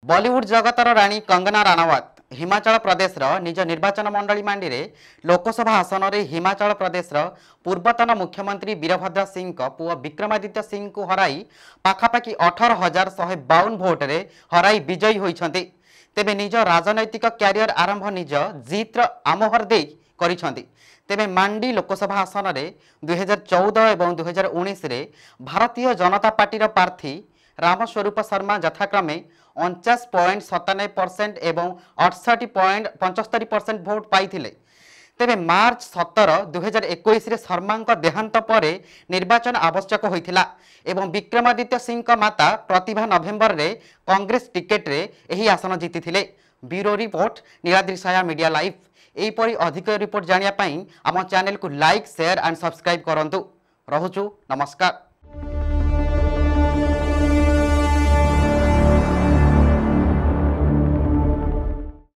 बॉलीवुड जगतर राणी कंगना राणावत हिमाचल प्रदेश निज निर्वाचन मंडली मांडी में लोकसभा आसन में हिमाचल प्रदेश पूर्वतन मुख्यमंत्री वीरभद्र सिंह पुआ विक्रमादित्य सिंह को हराई पाखापाखि 18,152 भोट्रे हराई विजयी होइछन्ति। तेबे निज राजनैतिक क्यारियर आरंभ निज जीतर आमोहर दे करिछन्ति। तेबे मांडी लोकसभा आसन में 2014 और 2019 रे भारतीय जनता पार्टी प्रार्थी रामस्वरूप शर्मा यथाक्रमे 49.97% एवं 68.75% भोट पाइथिले। तेबे मार्च 17, 2021 रे शर्मा देहांत परे निर्वाचन आवश्यक होइथिला एवं विक्रमादित्य सिंह माता प्रतिभा नवेम्बर रे कांग्रेस टिकेट रे एही आसन जीतिथिले। ब्यूरो रिपोर्ट नीलाद्री साया मीडिया लाइव। एहीपरि अधिक रिपोर्ट जानिया पई आम चैनल को लाइक शेयर एंड सब्सक्राइब करंतु। रहुछु नमस्कार।